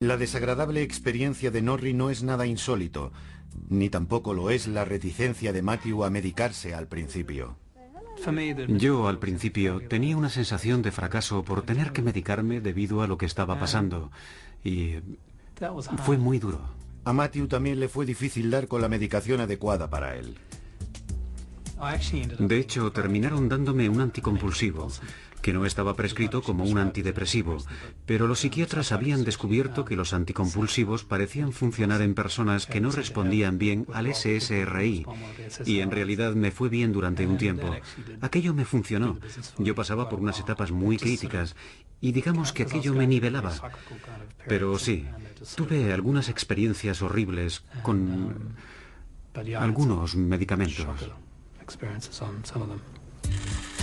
La desagradable experiencia de Norrie no es nada insólito, ni tampoco lo es la reticencia de Matthew a medicarse al principio. Yo al principio tenía una sensación de fracaso por tener que medicarme debido a lo que estaba pasando, y fue muy duro. A Matthew también le fue difícil dar con la medicación adecuada para él. De hecho, terminaron dándome un anticompulsivo, que no estaba prescrito como un antidepresivo, pero los psiquiatras habían descubierto que los anticompulsivos parecían funcionar en personas que no respondían bien al SSRI, y en realidad me fue bien durante un tiempo. Aquello me funcionó. Yo pasaba por unas etapas muy críticas, y digamos que aquello me nivelaba. Pero sí, tuve algunas experiencias horribles con algunos medicamentos.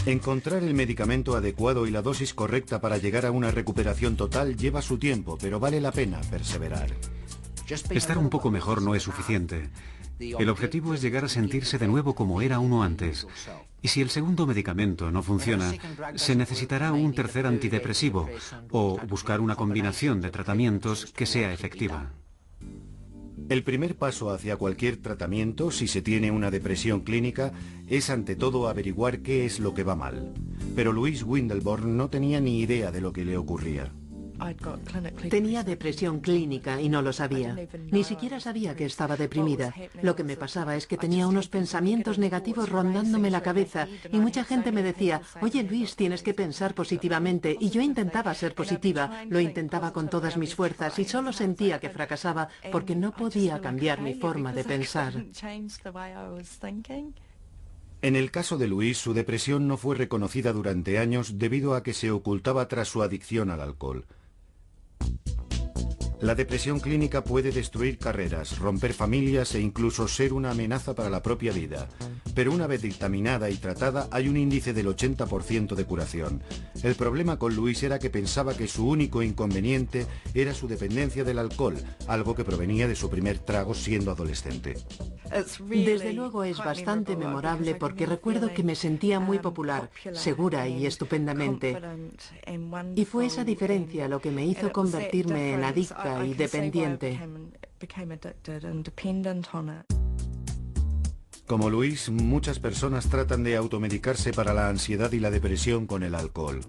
Encontrar el medicamento adecuado y la dosis correcta para llegar a una recuperación total lleva su tiempo, pero vale la pena perseverar. Estar un poco mejor no es suficiente. El objetivo es llegar a sentirse de nuevo como era uno antes. Y si el segundo medicamento no funciona, se necesitará un tercer antidepresivo o buscar una combinación de tratamientos que sea efectiva. El primer paso hacia cualquier tratamiento, si se tiene una depresión clínica, es ante todo averiguar qué es lo que va mal. Pero Louise Windelborn no tenía ni idea de lo que le ocurría. Tenía depresión clínica y no lo sabía. Ni siquiera sabía que estaba deprimida. Lo que me pasaba es que tenía unos pensamientos negativos rondándome la cabeza y mucha gente me decía, oye Luis, tienes que pensar positivamente. Y yo intentaba ser positiva, lo intentaba con todas mis fuerzas y solo sentía que fracasaba porque no podía cambiar mi forma de pensar. En el caso de Luis, su depresión no fue reconocida durante años debido a que se ocultaba tras su adicción al alcohol. La depresión clínica puede destruir carreras, romper familias e incluso ser una amenaza para la propia vida. Pero una vez dictaminada y tratada, hay un índice del 80% de curación. El problema con Luis era que pensaba que su único inconveniente era su dependencia del alcohol, algo que provenía de su primer trago siendo adolescente. Desde luego es bastante memorable porque recuerdo que me sentía muy popular, segura y estupendamente. Y fue esa diferencia lo que me hizo convertirme en adicta y dependiente. Como Luis, muchas personas tratan de automedicarse para la ansiedad y la depresión con el alcohol.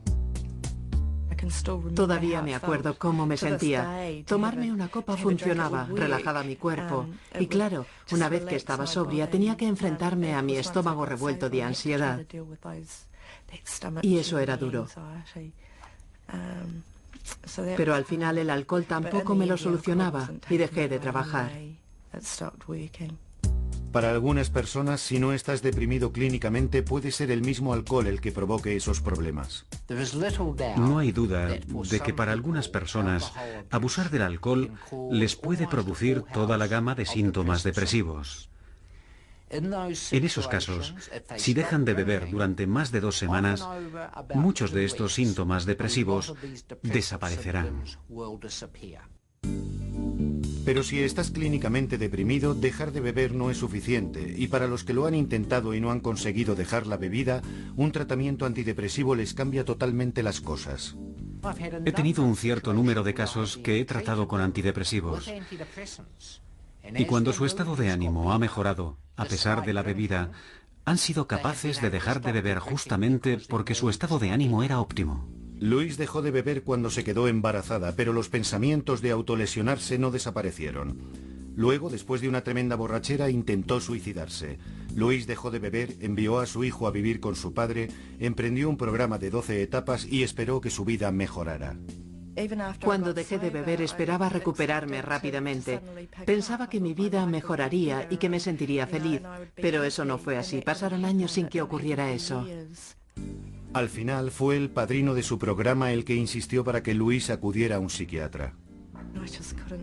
Todavía me acuerdo cómo me sentía. Tomarme una copa funcionaba, relajaba mi cuerpo. Y claro, una vez que estaba sobria, tenía que enfrentarme a mi estómago revuelto de ansiedad. Y eso era duro. Pero al final el alcohol tampoco me lo solucionaba y dejé de trabajar. Para algunas personas, si no estás deprimido clínicamente, puede ser el mismo alcohol el que provoque esos problemas. No hay duda de que para algunas personas abusar del alcohol les puede producir toda la gama de síntomas depresivos. En esos casos, si dejan de beber durante más de 2 semanas, muchos de estos síntomas depresivos desaparecerán. Pero si estás clínicamente deprimido, dejar de beber no es suficiente, y para los que lo han intentado y no han conseguido dejar la bebida, un tratamiento antidepresivo les cambia totalmente las cosas. He tenido un cierto número de casos que he tratado con antidepresivos. Y cuando su estado de ánimo ha mejorado, a pesar de la bebida, han sido capaces de dejar de beber justamente porque su estado de ánimo era óptimo. Louise dejó de beber cuando se quedó embarazada, pero los pensamientos de autolesionarse no desaparecieron. Luego, después de una tremenda borrachera, intentó suicidarse. Louise dejó de beber, envió a su hijo a vivir con su padre, emprendió un programa de 12 etapas y esperó que su vida mejorara. Cuando dejé de beber esperaba recuperarme rápidamente. Pensaba que mi vida mejoraría y que me sentiría feliz, pero eso no fue así. Pasaron años sin que ocurriera eso. Al final fue el padrino de su programa el que insistió para que Louise acudiera a un psiquiatra.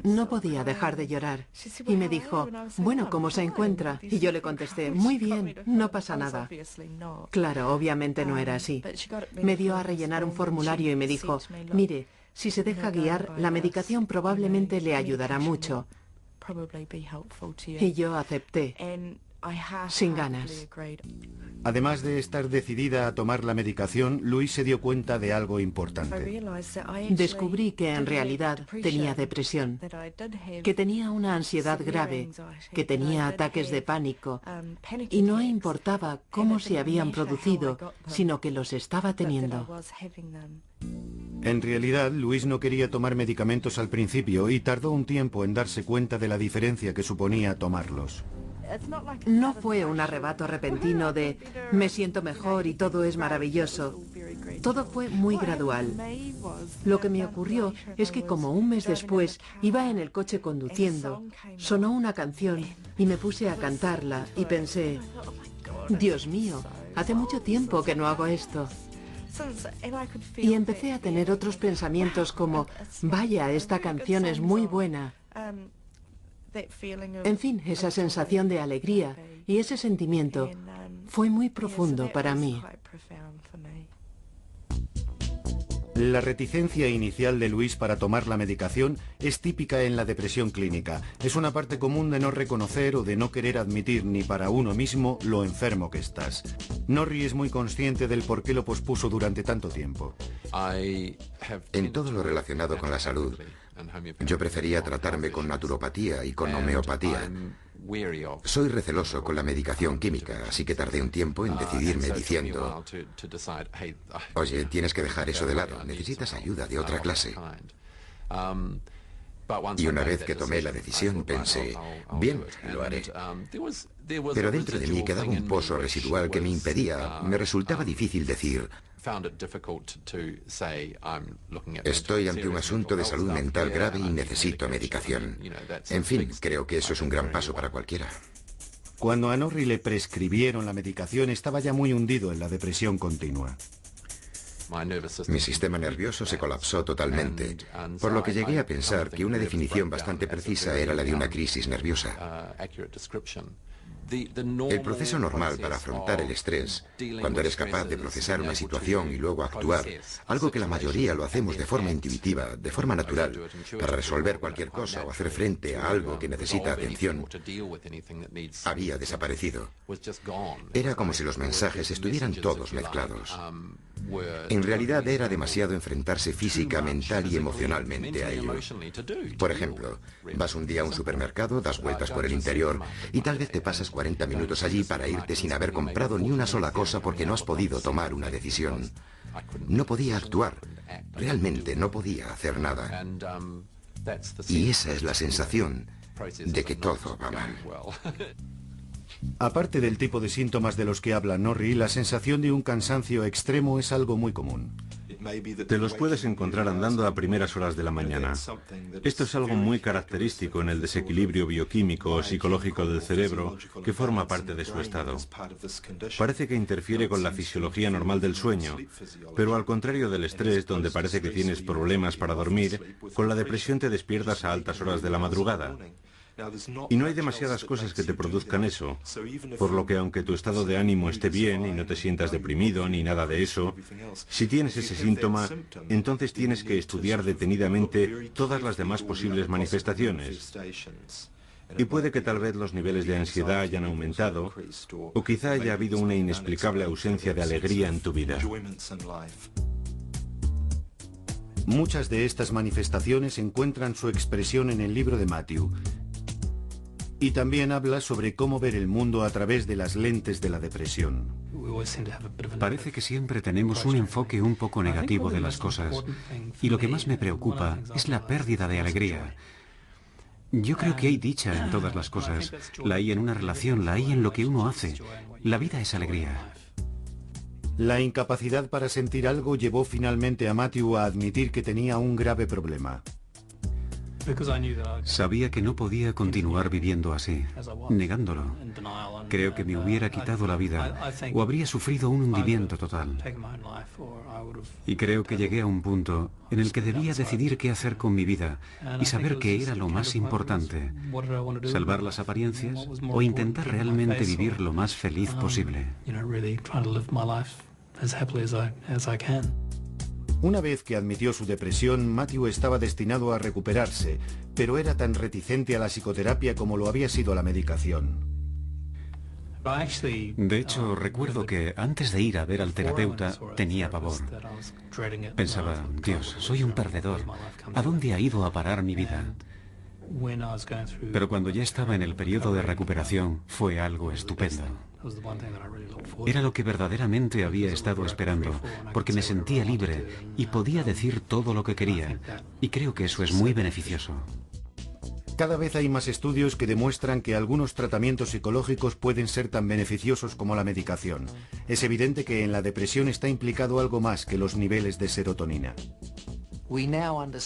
No podía dejar de llorar. Y me dijo, bueno, ¿cómo se encuentra? Y yo le contesté, muy bien, no pasa nada. Claro, obviamente no era así. Me dio a rellenar un formulario y me dijo, mire, si se deja guiar, la medicación probablemente le ayudará mucho. Y yo acepté. sin ganas. Además de estar decidida a tomar la medicación, Louise se dio cuenta de algo importante. Descubrí que en realidad tenía depresión, que tenía una ansiedad grave, que tenía ataques de pánico, y no importaba cómo se habían producido, sino que los estaba teniendo. En realidad, Louise no quería tomar medicamentos al principio y tardó un tiempo en darse cuenta de la diferencia que suponía tomarlos. No fue un arrebato repentino de me siento mejor y todo es maravilloso. Todo fue muy gradual. Lo que me ocurrió es que como un mes después iba en el coche conduciendo, sonó una canción y me puse a cantarla y pensé, Dios mío, hace mucho tiempo que no hago esto. Y empecé a tener otros pensamientos como, vaya, esta canción es muy buena. En fin, esa sensación de alegría y ese sentimiento fue muy profundo para mí. La reticencia inicial de Louise para tomar la medicación es típica en la depresión clínica. Es una parte común de no reconocer o de no querer admitir ni para uno mismo lo enfermo que estás. Norrie es muy consciente del por qué lo pospuso durante tanto tiempo. En todo lo relacionado con la salud, yo prefería tratarme con naturopatía y con homeopatía. Soy receloso con la medicación química, así que tardé un tiempo en decidirme diciendo, oye, tienes que dejar eso de lado, necesitas ayuda de otra clase. Y una vez que tomé la decisión pensé, bien, lo haré. Pero dentro de mí quedaba un pozo residual que me impedía, me resultaba difícil decir, estoy ante un asunto de salud mental grave y necesito medicación. En fin, creo que eso es un gran paso para cualquiera. Cuando a Norrie le prescribieron la medicación, estaba ya muy hundido en la depresión continua. Mi sistema nervioso se colapsó totalmente, por lo que llegué a pensar que una definición bastante precisa era la de una crisis nerviosa. El proceso normal para afrontar el estrés, cuando eres capaz de procesar una situación y luego actuar, algo que la mayoría lo hacemos de forma intuitiva, de forma natural, para resolver cualquier cosa o hacer frente a algo que necesita atención, había desaparecido. Era como si los mensajes estuvieran todos mezclados. En realidad era demasiado enfrentarse física, mental y emocionalmente a ello. Por ejemplo, vas un día a un supermercado, das vueltas por el interior y tal vez te pasas 40 minutos allí para irte sin haber comprado ni una sola cosa porque no has podido tomar una decisión. No podía actuar, realmente no podía hacer nada. Y esa es la sensación de que todo va mal. Aparte del tipo de síntomas de los que habla Norrie, la sensación de un cansancio extremo es algo muy común. Te los puedes encontrar andando a primeras horas de la mañana. Esto es algo muy característico en el desequilibrio bioquímico o psicológico del cerebro que forma parte de su estado. Parece que interfiere con la fisiología normal del sueño, pero al contrario del estrés, donde parece que tienes problemas para dormir, con la depresión te despiertas a altas horas de la madrugada. Y no hay demasiadas cosas que te produzcan eso, por lo que aunque tu estado de ánimo esté bien y no te sientas deprimido ni nada de eso, si tienes ese síntoma, entonces tienes que estudiar detenidamente todas las demás posibles manifestaciones. Y puede que tal vez los niveles de ansiedad hayan aumentado, o quizá haya habido una inexplicable ausencia de alegría en tu vida. Muchas de estas manifestaciones encuentran su expresión en el libro de Matthew. Y también habla sobre cómo ver el mundo a través de las lentes de la depresión. Parece que siempre tenemos un enfoque un poco negativo de las cosas. Y lo que más me preocupa es la pérdida de alegría. Yo creo que hay dicha en todas las cosas. La hay en una relación, la hay en lo que uno hace. La vida es alegría. La incapacidad para sentir algo llevó finalmente a Matthew a admitir que tenía un grave problema. Sabía que no podía continuar viviendo así, negándolo. Creo que me hubiera quitado la vida o habría sufrido un hundimiento total. Y creo que llegué a un punto en el que debía decidir qué hacer con mi vida y saber qué era lo más importante. Salvar las apariencias o intentar realmente vivir lo más feliz posible. Una vez que admitió su depresión, Matthew estaba destinado a recuperarse, pero era tan reticente a la psicoterapia como lo había sido a la medicación. De hecho, recuerdo que antes de ir a ver al terapeuta tenía pavor. Pensaba, Dios, soy un perdedor. ¿A dónde ha ido a parar mi vida? Pero cuando ya estaba en el periodo de recuperación, fue algo estupendo. Era lo que verdaderamente había estado esperando, porque me sentía libre y podía decir todo lo que quería. Y creo que eso es muy beneficioso. Cada vez hay más estudios que demuestran que algunos tratamientos psicológicos pueden ser tan beneficiosos como la medicación. Es evidente que en la depresión está implicado algo más que los niveles de serotonina.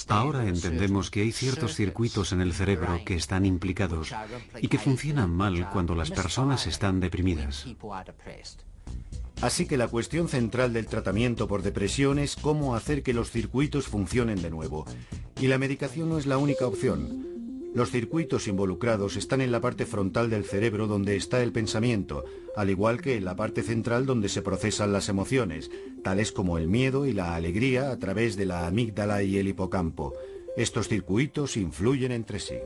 Ahora entendemos que hay ciertos circuitos en el cerebro que están implicados y que funcionan mal cuando las personas están deprimidas. Así que la cuestión central del tratamiento por depresión es cómo hacer que los circuitos funcionen de nuevo. Y la medicación no es la única opción. Los circuitos involucrados están en la parte frontal del cerebro donde está el pensamiento, al igual que en la parte central donde se procesan las emociones, tales como el miedo y la alegría a través de la amígdala y el hipocampo. Estos circuitos influyen entre sí.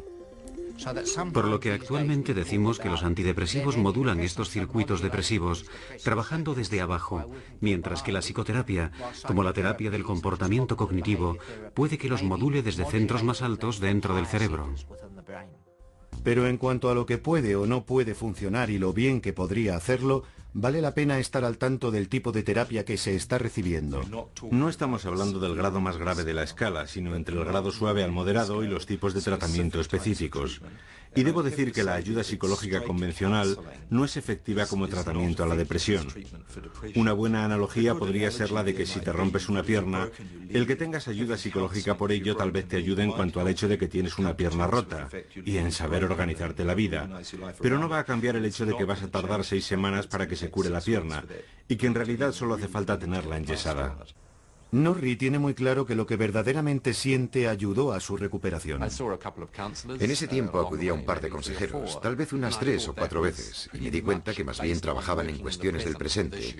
Por lo que actualmente decimos que los antidepresivos modulan estos circuitos depresivos, trabajando desde abajo, mientras que la psicoterapia, como la terapia del comportamiento cognitivo, puede que los module desde centros más altos dentro del cerebro. Pero en cuanto a lo que puede o no puede funcionar y lo bien que podría hacerlo, vale la pena estar al tanto del tipo de terapia que se está recibiendo. No estamos hablando del grado más grave de la escala, sino entre el grado suave al moderado y los tipos de tratamiento específicos. Y debo decir que la ayuda psicológica convencional no es efectiva como tratamiento a la depresión. Una buena analogía podría ser la de que si te rompes una pierna, el que tengas ayuda psicológica por ello tal vez te ayude en cuanto al hecho de que tienes una pierna rota y en saber organizarte la vida. Pero no va a cambiar el hecho de que vas a tardar 6 semanas para que se cure la pierna y que en realidad solo hace falta tenerla enyesada. Norrie tiene muy claro que lo que verdaderamente siente ayudó a su recuperación. En ese tiempo acudí a un par de consejeros, tal vez unas 3 o 4 veces, y me di cuenta que más bien trabajaban en cuestiones del presente.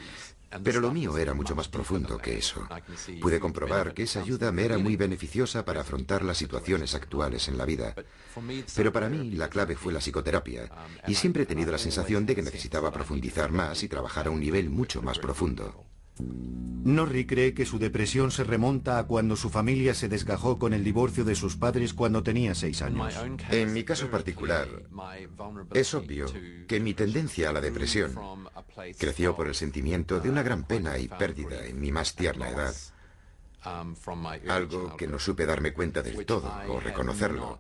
Pero lo mío era mucho más profundo que eso. Pude comprobar que esa ayuda me era muy beneficiosa para afrontar las situaciones actuales en la vida. Pero para mí la clave fue la psicoterapia, y siempre he tenido la sensación de que necesitaba profundizar más y trabajar a un nivel mucho más profundo. Norrie cree que su depresión se remonta a cuando su familia se desgajó con el divorcio de sus padres cuando tenía 6 años. En mi caso particular, es obvio que mi tendencia a la depresión creció por el sentimiento de una gran pena y pérdida en mi más tierna edad. Algo que no supe darme cuenta del todo o reconocerlo.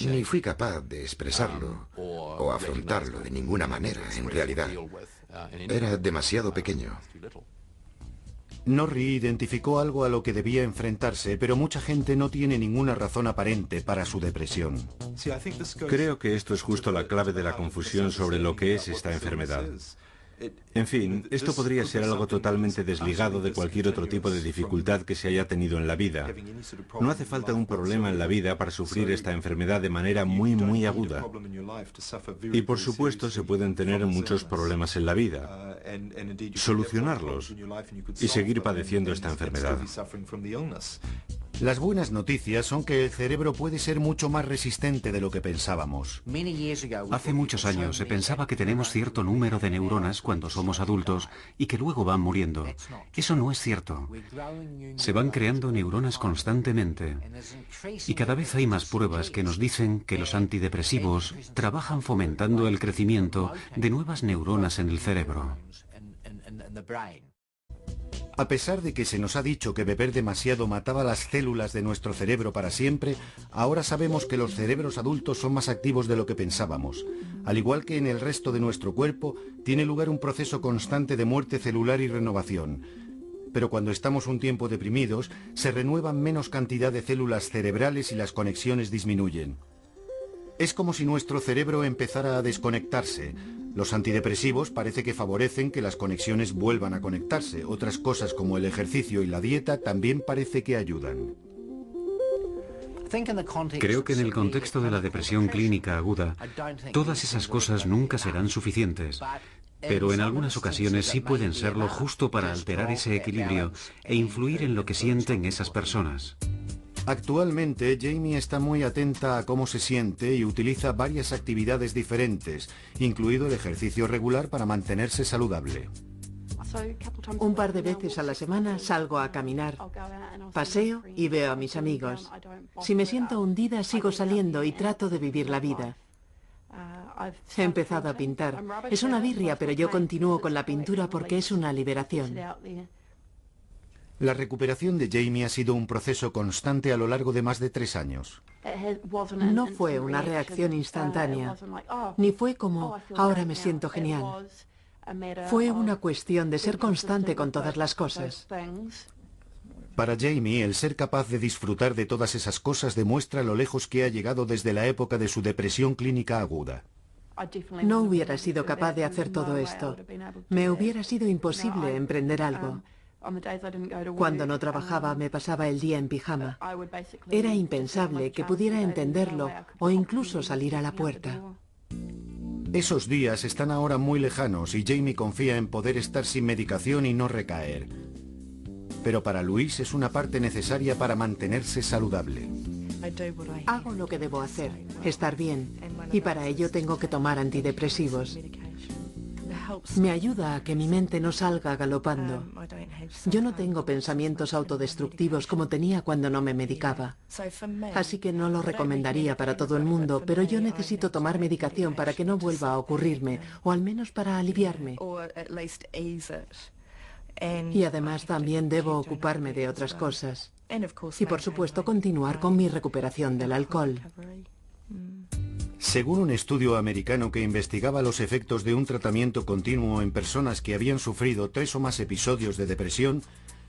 Ni fui capaz de expresarlo o afrontarlo de ninguna manera, en realidad. Era demasiado pequeño. Norrie identificó algo a lo que debía enfrentarse, pero mucha gente no tiene ninguna razón aparente para su depresión. Creo que esto es justo la clave de la confusión sobre lo que es esta enfermedad. En fin, esto podría ser algo totalmente desligado de cualquier otro tipo de dificultad que se haya tenido en la vida. No hace falta un problema en la vida para sufrir esta enfermedad de manera muy aguda. Y por supuesto se pueden tener muchos problemas en la vida, solucionarlos y seguir padeciendo esta enfermedad. Las buenas noticias son que el cerebro puede ser mucho más resistente de lo que pensábamos. Hace muchos años se pensaba que tenemos cierto número de neuronas cuando somos adultos y que luego van muriendo. Eso no es cierto. Se van creando neuronas constantemente. Y cada vez hay más pruebas que nos dicen que los antidepresivos trabajan fomentando el crecimiento de nuevas neuronas en el cerebro. A pesar de que se nos ha dicho que beber demasiado mataba las células de nuestro cerebro para siempre, ahora sabemos que los cerebros adultos son más activos de lo que pensábamos. Al igual que en el resto de nuestro cuerpo, tiene lugar un proceso constante de muerte celular y renovación. Pero cuando estamos un tiempo deprimidos, se renuevan menos cantidad de células cerebrales y las conexiones disminuyen. Es como si nuestro cerebro empezara a desconectarse. Los antidepresivos parece que favorecen que las conexiones vuelvan a conectarse. Otras cosas como el ejercicio y la dieta también parece que ayudan. Creo que en el contexto de la depresión clínica aguda, todas esas cosas nunca serán suficientes. Pero en algunas ocasiones sí pueden serlo justo para alterar ese equilibrio e influir en lo que sienten esas personas. Actualmente, Jamie está muy atenta a cómo se siente y utiliza varias actividades diferentes, incluido el ejercicio regular para mantenerse saludable. Un par de veces a la semana salgo a caminar, paseo y veo a mis amigos. Si me siento hundida, sigo saliendo y trato de vivir la vida. He empezado a pintar. Es una birria, pero yo continúo con la pintura porque es una liberación. La recuperación de Jamie ha sido un proceso constante a lo largo de más de 3 años. No fue una reacción instantánea, ni fue como, ahora me siento genial. Fue una cuestión de ser constante con todas las cosas. Para Jamie, el ser capaz de disfrutar de todas esas cosas demuestra lo lejos que ha llegado desde la época de su depresión clínica aguda. No hubiera sido capaz de hacer todo esto. Me hubiera sido imposible emprender algo. Cuando no trabajaba me pasaba el día en pijama. Era impensable que pudiera entenderlo o incluso salir a la puerta. Esos días están ahora muy lejanos y Jamie confía en poder estar sin medicación y no recaer. Pero para Louise es una parte necesaria para mantenerse saludable. Hago lo que debo hacer, estar bien, y para ello tengo que tomar antidepresivos. Me ayuda a que mi mente no salga galopando. Yo no tengo pensamientos autodestructivos como tenía cuando no me medicaba. Así que no lo recomendaría para todo el mundo, pero yo necesito tomar medicación para que no vuelva a ocurrirme, o al menos para aliviarme. Y además también debo ocuparme de otras cosas. Y por supuesto continuar con mi recuperación del alcohol. Según un estudio americano que investigaba los efectos de un tratamiento continuo en personas que habían sufrido 3 o más episodios de depresión,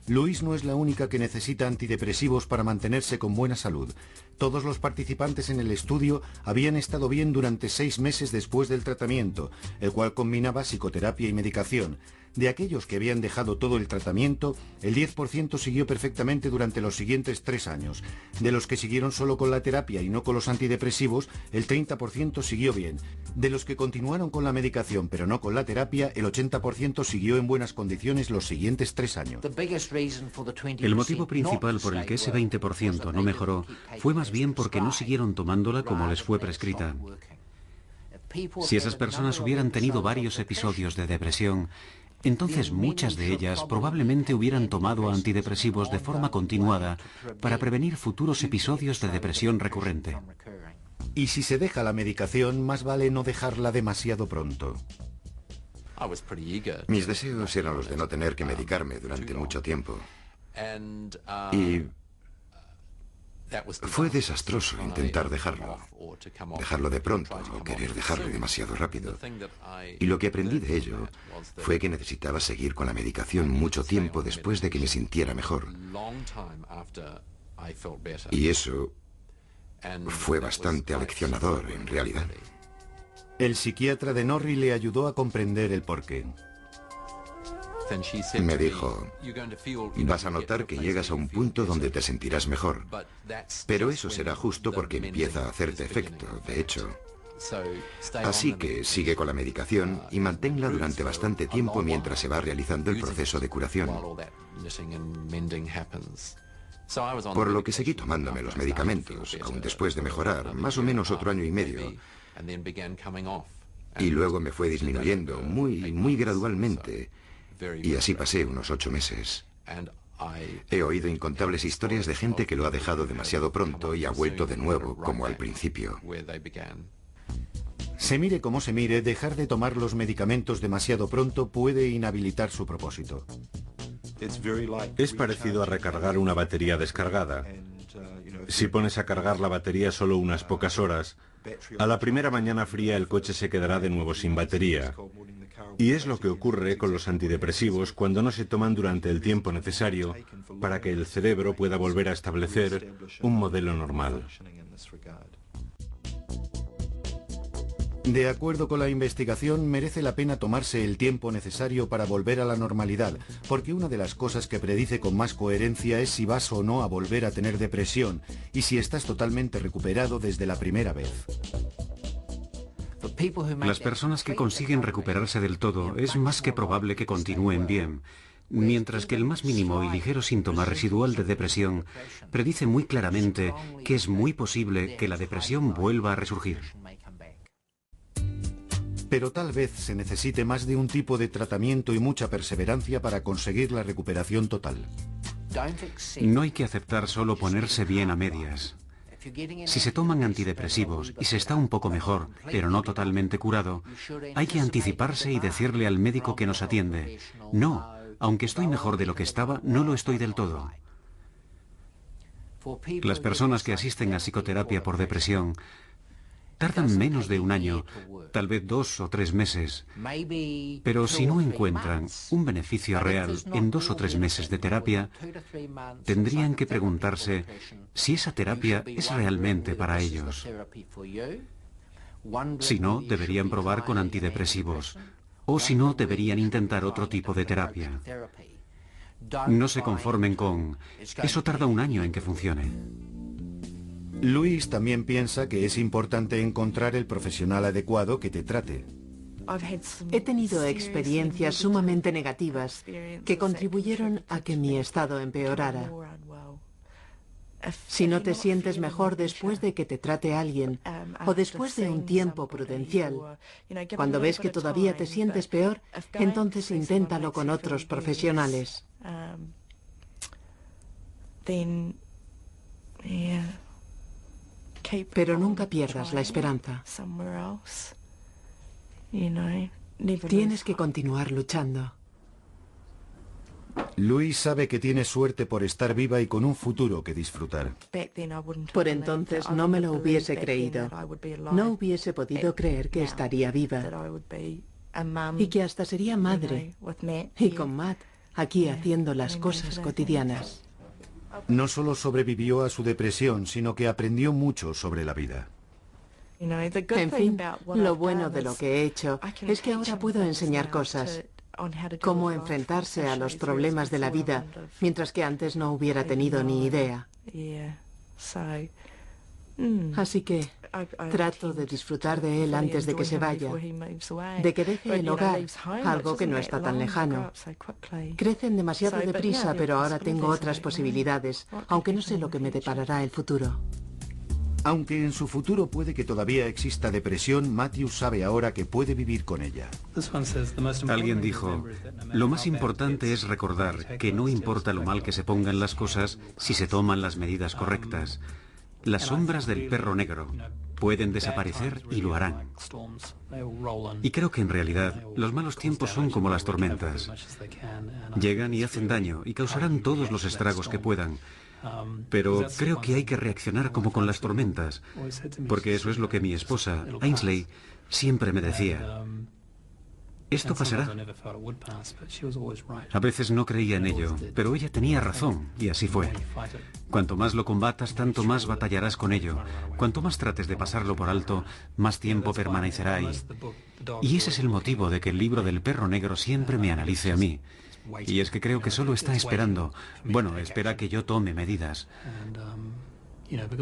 Louise no es la única que necesita antidepresivos para mantenerse con buena salud. Todos los participantes en el estudio habían estado bien durante 6 meses después del tratamiento, el cual combinaba psicoterapia y medicación. De aquellos que habían dejado todo el tratamiento, el 10% siguió perfectamente durante los siguientes 3 años. De los que siguieron solo con la terapia y no con los antidepresivos, el 30% siguió bien. De los que continuaron con la medicación pero no con la terapia, el 80% siguió en buenas condiciones los siguientes 3 años. El motivo principal por el que ese 20% no mejoró fue más bien porque no siguieron tomándola como les fue prescrita. Si esas personas hubieran tenido varios episodios de depresión, entonces muchas de ellas probablemente hubieran tomado antidepresivos de forma continuada para prevenir futuros episodios de depresión recurrente. Y si se deja la medicación, más vale no dejarla demasiado pronto. Mis deseos eran los de no tener que medicarme durante mucho tiempo. Y fue desastroso intentar dejarlo de pronto o querer dejarlo demasiado rápido. Y lo que aprendí de ello fue que necesitaba seguir con la medicación mucho tiempo después de que me sintiera mejor. Y eso fue bastante aleccionador en realidad. El psiquiatra de Norrie le ayudó a comprender el porqué. Me dijo, vas a notar que llegas a un punto donde te sentirás mejor, pero eso será justo porque empieza a hacerte efecto, de hecho. Así que sigue con la medicación y manténla durante bastante tiempo mientras se va realizando el proceso de curación. Por lo que seguí tomándome los medicamentos, aún después de mejorar, más o menos otro año y medio. Y luego me fue disminuyendo muy gradualmente. Y así pasé unos 8 meses. He oído incontables historias de gente que lo ha dejado demasiado pronto y ha vuelto de nuevo, como al principio. Se mire como se mire, dejar de tomar los medicamentos demasiado pronto puede inhabilitar su propósito. Es parecido a recargar una batería descargada. Si pones a cargar la batería solo unas pocas horas, a la primera mañana fría el coche se quedará de nuevo sin batería. Y es lo que ocurre con los antidepresivos cuando no se toman durante el tiempo necesario para que el cerebro pueda volver a establecer un modelo normal. De acuerdo con la investigación, merece la pena tomarse el tiempo necesario para volver a la normalidad, porque una de las cosas que predice con más coherencia es si vas o no a volver a tener depresión y si estás totalmente recuperado desde la primera vez. Las personas que consiguen recuperarse del todo es más que probable que continúen bien. mientras que el más mínimo y ligero síntoma residual de depresión predice muy claramente que es muy posible que la depresión vuelva a resurgir. Pero tal vez se necesite más de un tipo de tratamiento y mucha perseverancia para conseguir la recuperación total. No hay que aceptar solo ponerse bien a medias. Si se toman antidepresivos y se está un poco mejor, pero no totalmente curado, hay que anticiparse y decirle al médico que nos atiende: no, aunque estoy mejor de lo que estaba, no lo estoy del todo. Las personas que asisten a psicoterapia por depresión tardan menos de un año, tal vez 2 o 3 meses, pero si no encuentran un beneficio real en 2 o 3 meses de terapia, tendrían que preguntarse si esa terapia es realmente para ellos. Si no, deberían probar con antidepresivos, o si no, deberían intentar otro tipo de terapia. No se conformen con: eso tarda un año en que funcione. Luis también piensa que es importante encontrar el profesional adecuado que te trate. He tenido experiencias sumamente negativas que contribuyeron a que mi estado empeorara. Si no te sientes mejor después de que te trate alguien, o después de un tiempo prudencial, cuando ves que todavía te sientes peor, entonces inténtalo con otros profesionales. Pero nunca pierdas la esperanza. Tienes que continuar luchando. Luis sabe que tiene suerte por estar viva y con un futuro que disfrutar. Por entonces no me lo hubiese creído. No hubiese podido creer que estaría viva. Y que hasta sería madre. Y con Matt, aquí haciendo las cosas cotidianas. No solo sobrevivió a su depresión, sino que aprendió mucho sobre la vida. En fin, lo bueno de lo que he hecho es que ahora puedo enseñar cosas. Cómo enfrentarse a los problemas de la vida, mientras que antes no hubiera tenido ni idea. Así que trato de disfrutar de él antes de que se vaya, de que deje el hogar, algo que no está tan lejano. Crecen demasiado deprisa, pero ahora tengo otras posibilidades, aunque no sé lo que me deparará el futuro. Aunque en su futuro puede que todavía exista depresión, Matthew sabe ahora que puede vivir con ella. Alguien dijo: lo más importante es recordar que no importa lo mal que se pongan las cosas si se toman las medidas correctas. Las sombras del perro negro pueden desaparecer y lo harán. Y creo que en realidad los malos tiempos son como las tormentas. Llegan y hacen daño y causarán todos los estragos que puedan. Pero creo que hay que reaccionar como con las tormentas, porque eso es lo que mi esposa, Ainsley, siempre me decía: esto pasará. A veces no creía en ello, pero ella tenía razón, y así fue. Cuanto más lo combatas, tanto más batallarás con ello. Cuanto más trates de pasarlo por alto, más tiempo permanecerá ahí. Y ese es el motivo de que el libro del perro negro siempre me analice a mí. Y es que creo que solo está esperando. Bueno, espera que yo tome medidas.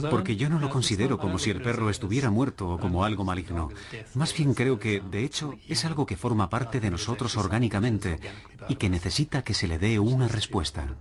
Porque yo no lo considero como si el perro estuviera muerto o como algo maligno. Más bien creo que, de hecho, es algo que forma parte de nosotros orgánicamente y que necesita que se le dé una respuesta.